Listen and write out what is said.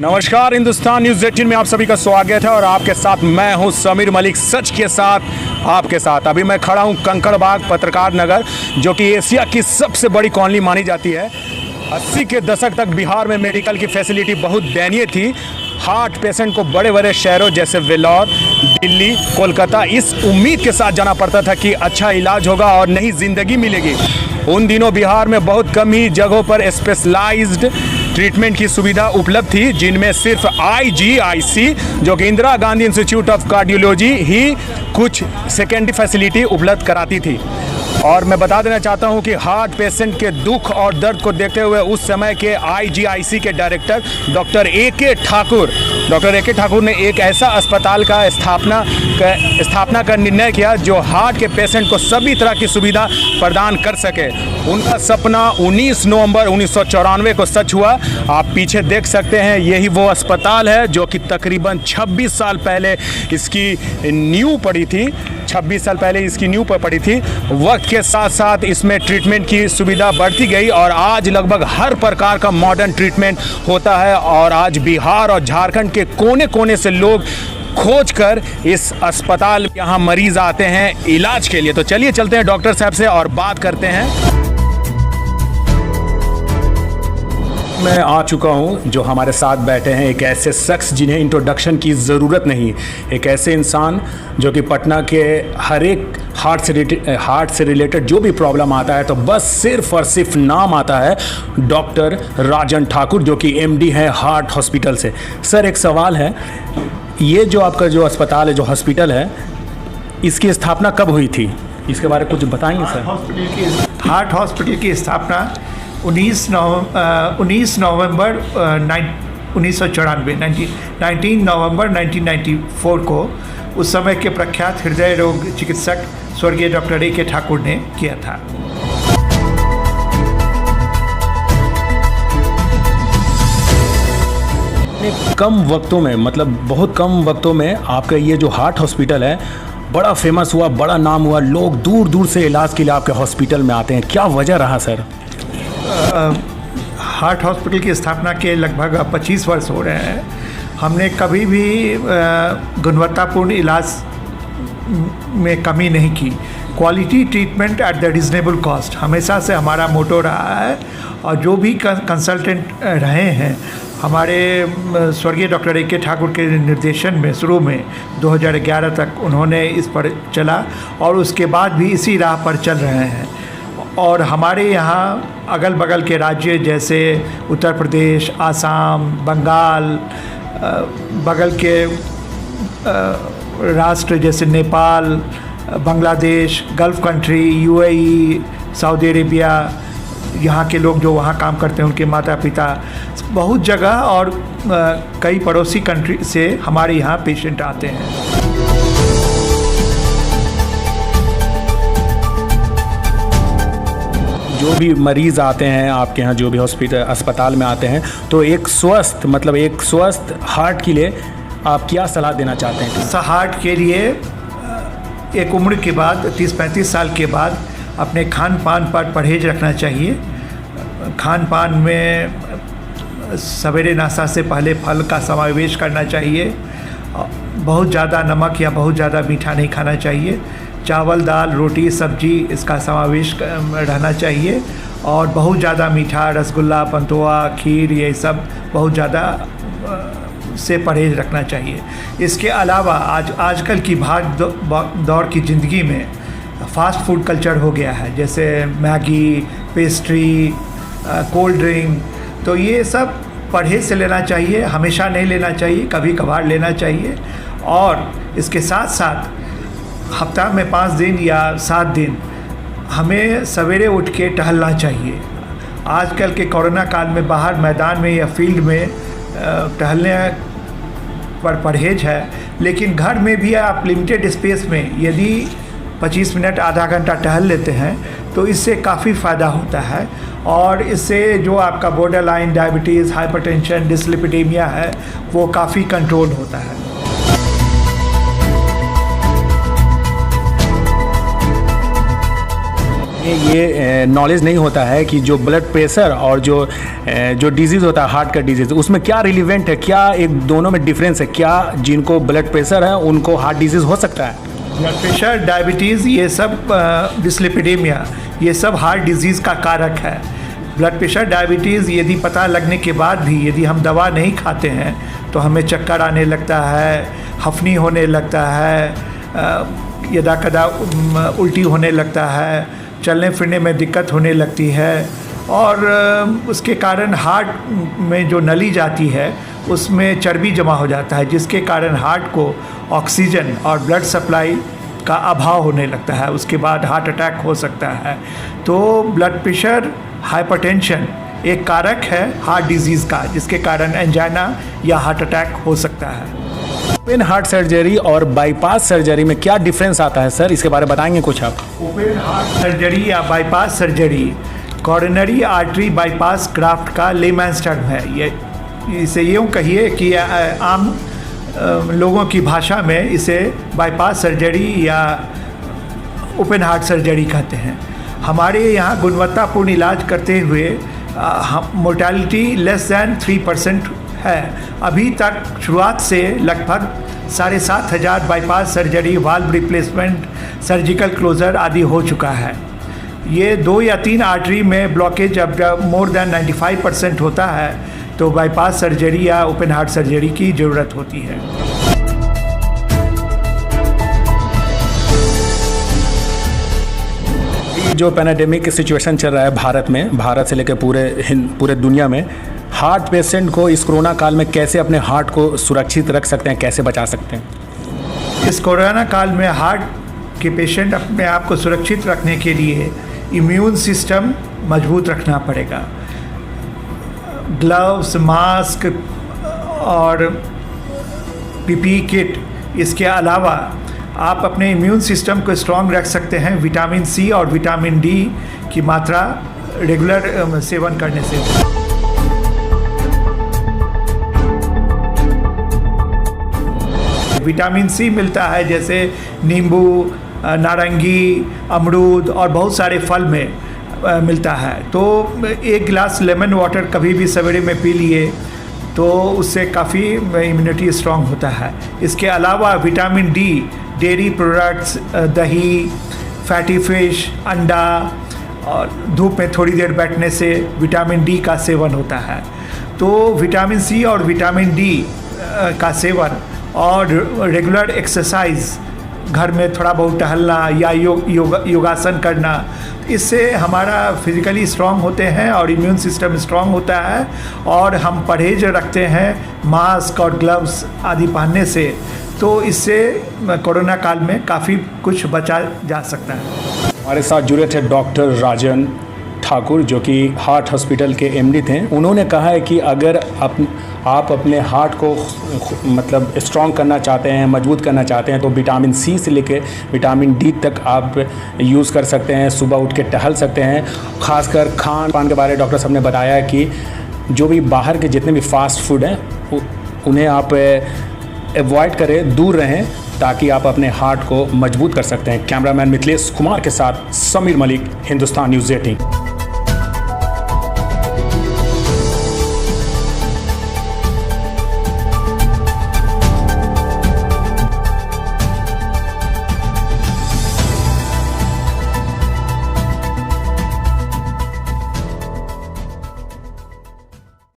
नमस्कार, हिंदुस्तान न्यूज़ 18 में आप सभी का स्वागत है और आपके साथ मैं हूं समीर मलिक। सच के साथ आपके साथ अभी मैं खड़ा हूं कंकड़बाग पत्रकार नगर, जो कि एशिया की सबसे बड़ी कॉलोनी मानी जाती है। 80 के दशक तक बिहार में मेडिकल की फैसिलिटी बहुत दयनीय थी। हार्ट पेशेंट को बड़े बड़े शहरों जैसे वेल्लोर, दिल्ली, कोलकाता इस उम्मीद के साथ जाना पड़ता था कि अच्छा इलाज होगा और नई ज़िंदगी मिलेगी। उन दिनों बिहार में बहुत कम ही जगहों पर स्पेशलाइज्ड ट्रीटमेंट की सुविधा उपलब्ध थी, जिनमें सिर्फ IGIC जो कि Indira Gandhi institute of cardiology ही कुछ सेकेंडरी फैसिलिटी उपलब्ध कराती थी। और मैं बता देना चाहता हूं कि हार्ट पेशेंट के दुख और दर्द को देखते हुए उस समय के IGIC के डायरेक्टर डॉक्टर AK ठाकुर ने एक ऐसा अस्पताल का स्थापना का निर्णय किया जो हार्ट के पेशेंट को सभी तरह की सुविधा प्रदान कर सके। उनका सपना 19 नवंबर 1994 को सच हुआ। आप पीछे देख सकते हैं, यही वो अस्पताल है जो कि तकरीबन 26 साल पहले इसकी नींव पड़ी थी। 26 साल पहले इसकी नींव पर पड़ी थी। वक्त के साथ साथ इसमें ट्रीटमेंट की सुविधा बढ़ती गई और आज लगभग हर प्रकार का मॉडर्न ट्रीटमेंट होता है। और आज बिहार और झारखंड के कोने कोने से लोग खोज कर इस अस्पताल यहाँ मरीज आते हैं इलाज के लिए। तो चलिए चलते हैं डॉक्टर साहब से और बात करते हैं। मैं आ चुका हूं, जो हमारे साथ बैठे हैं एक ऐसे शख्स जिन्हें इंट्रोडक्शन की ज़रूरत नहीं। एक ऐसे इंसान जो कि पटना के हर एक हार्ट से रिलेटेड जो भी प्रॉब्लम आता है तो बस सिर्फ और सिर्फ नाम आता है डॉक्टर राजन ठाकुर, जो कि MD है हार्ट हॉस्पिटल से। सर, एक सवाल है, ये जो आपका जो अस्पताल है, जो हॉस्पिटल है, इसकी स्थापना कब हुई थी? इसके बारे में कुछ बताएंगे सर? हार्ट हॉस्पिटल की स्थापना 19 नवंबर 19 नवंबर 1994 को उस समय के प्रख्यात हृदय रोग चिकित्सक स्वर्गीय डॉक्टर AK ठाकुर ने किया था। कम वक्तों में, मतलब बहुत कम वक्तों में आपका ये जो हार्ट हॉस्पिटल है बड़ा फेमस हुआ, बड़ा नाम हुआ। लोग दूर दूर से इलाज के लिए आपके हॉस्पिटल में आते हैं। क्या वजह रहा सर? हार्ट हॉस्पिटल की स्थापना के लगभग 25 वर्ष हो रहे हैं। हमने कभी भी गुणवत्तापूर्ण इलाज में कमी नहीं की। Quality treatment at the reasonable cost हमेशा से हमारा मोटो रहा है। और जो भी कंसल्टेंट रहे हैं हमारे स्वर्गीय डॉक्टर AK ठाकुर के निर्देशन में शुरू में 2011 तक उन्होंने इस पर चला और उसके बाद भी इसी राह पर चल रहे हैं। और हमारे यहाँ अगल बगल के राज्य जैसे उत्तर प्रदेश, आसाम, बंगाल, बगल के राष्ट्र जैसे Nepal, Bangladesh, gulf country, UAE, Saudi Arabia, यहाँ के लोग जो वहाँ काम करते हैं उनके माता पिता, बहुत जगह और कई पड़ोसी कंट्री से हमारे यहाँ पेशेंट आते हैं। जो भी मरीज़ आते हैं आपके यहाँ, जो भी अस्पताल में आते हैं, तो एक स्वस्थ हार्ट के लिए आप क्या सलाह देना चाहते हैं? हार्ट के लिए एक उम्र के बाद 30-35 साल के बाद अपने खान पान पर परहेज रखना चाहिए। खान पान में सवेरे नाश्ता से पहले फल का समावेश करना चाहिए। बहुत ज़्यादा नमक या बहुत ज़्यादा मीठा नहीं खाना चाहिए। चावल, दाल, रोटी, सब्जी इसका समावेश रहना चाहिए। और बहुत ज़्यादा मीठा, रसगुल्ला, पंतुआ, खीर, ये सब बहुत ज़्यादा से परहेज रखना चाहिए। इसके अलावा आजकल की भाग दौड़ की ज़िंदगी में फास्ट फूड कल्चर हो गया है, जैसे मैगी, पेस्ट्री, कोल्ड ड्रिंक, तो ये सब परहेज से लेना चाहिए। हमेशा नहीं लेना चाहिए, कभी कभार लेना चाहिए। और इसके साथ साथ हफ्ता में 5 दिन या 7 दिन हमें सवेरे उठ के टहलना चाहिए। आजकल के कोरोना काल में बाहर मैदान में या फील्ड में टहलने पर परहेज है, लेकिन घर में भी आप लिमिटेड स्पेस में यदि 25 मिनट, आधा घंटा टहल लेते हैं तो इससे काफ़ी फ़ायदा होता है। और इससे जो आपका borderline diabetes, hypertension, dyslipidemia है वो काफ़ी कंट्रोल होता है। ये नॉलेज नहीं होता है कि जो ब्लड प्रेशर और जो डिजीज़ होता है हार्ट का डिजीज़, उसमें क्या रिलीवेंट है, क्या एक दोनों में डिफरेंस है, क्या जिनको ब्लड प्रेशर है उनको हार्ट डिजीज़ हो सकता है? ब्लड प्रेशर, डायबिटीज़, ये सब डिस्लिपिडेमिया, ये सब हार्ट डिजीज़ का कारक है। ब्लड प्रेशर, डायबिटीज़ यदि पता लगने के बाद भी यदि हम दवा नहीं खाते हैं तो हमें चक्कर आने लगता है, हफनी होने लगता है, यदा कदा उल्टी होने लगता है, चलने फिरने में दिक्कत होने लगती है और उसके कारण हार्ट में जो नली जाती है उसमें चर्बी जमा हो जाता है, जिसके कारण हार्ट को ऑक्सीजन और ब्लड सप्लाई का अभाव होने लगता है। उसके बाद हार्ट अटैक हो सकता है। तो ब्लड प्रेशर, हाइपरटेंशन एक कारक है हार्ट डिजीज़ का, जिसके कारण एंजाइना या हार्ट अटैक हो सकता है। ओपन हार्ट सर्जरी और बाईपास सर्जरी में क्या डिफरेंस आता है सर, इसके बारे में बताएंगे कुछ आप? ओपन हार्ट सर्जरी या bypass surgery coronary artery bypass graft का लेमैन्स टर्म है। ये इसे यूँ कहिए कि आम लोगों की भाषा में इसे बाईपास सर्जरी या ओपन हार्ट सर्जरी कहते हैं। हमारे यहाँ गुणवत्तापूर्ण इलाज करते हुए मोर्टेलिटी लेस दैन 3% है। अभी तक शुरुआत से लगभग 7,500 bypass surgery, valve replacement, surgical closure आदि हो चुका है। ये 2 या 3 आर्टरी में ब्लॉकेज जब मोर देन 95% होता है तो बाईपास सर्जरी या ओपन हार्ट सर्जरी की ज़रूरत होती है। जो पैंडेमिक सिचुएशन चल रहा है भारत में, भारत से लेकर पूरे दुनिया में, हार्ट पेशेंट को इस कोरोना काल में कैसे अपने हार्ट को सुरक्षित रख सकते हैं, कैसे बचा सकते हैं? इस कोरोना काल में हार्ट के पेशेंट अपने आप को सुरक्षित रखने के लिए इम्यून सिस्टम मजबूत रखना पड़ेगा। ग्लव्स, मास्क और पीपीई किट, इसके अलावा आप अपने इम्यून सिस्टम को स्ट्रॉन्ग रख सकते हैं विटामिन सी और विटामिन डी की मात्रा रेगुलर सेवन करने से। विटामिन सी मिलता है जैसे नींबू, नारंगी, अमरूद और बहुत सारे फल में मिलता है। तो 1 गिलास लेमन वाटर कभी भी सवेरे में पी लिए तो उससे काफ़ी इम्यूनिटी स्ट्रॉन्ग होता है। इसके अलावा विटामिन डी, डेयरी प्रोडक्ट्स, दही, फैटी फिश, अंडा और धूप में थोड़ी देर बैठने से विटामिन डी का सेवन होता है। तो विटामिन सी और विटामिन डी का सेवन और रेगुलर एक्सरसाइज, घर में थोड़ा बहुत टहलना या योगासन करना, इससे हमारा फिज़िकली स्ट्रॉन्ग होते हैं और इम्यून सिस्टम स्ट्रॉन्ग होता है और हम परहेज रखते हैं मास्क और ग्लव्स आदि पहनने से, तो इससे कोरोना काल में काफ़ी कुछ बचा जा सकता है। हमारे साथ जुड़े थे डॉक्टर राजन ठाकुर जो कि हार्ट हॉस्पिटल के एमडी थे। उन्होंने कहा है कि अगर आप अपने हार्ट को मतलब स्ट्रॉन्ग करना चाहते हैं, मजबूत करना चाहते हैं, तो विटामिन सी से लेकर विटामिन डी तक आप यूज़ कर सकते हैं। सुबह उठ के टहल सकते हैं। ख़ासकर खान पान के बारे में डॉक्टर साहब ने बताया कि जो भी बाहर के जितने भी फास्ट फूड हैं उन्हें आप अवॉइड करें, दूर रहें, ताकि आप अपने हार्ट को मजबूत कर सकते हैं। कैमरामैन मिथिलेश कुमार के साथ समीर मलिक, हिंदुस्तान न्यूज़ 18।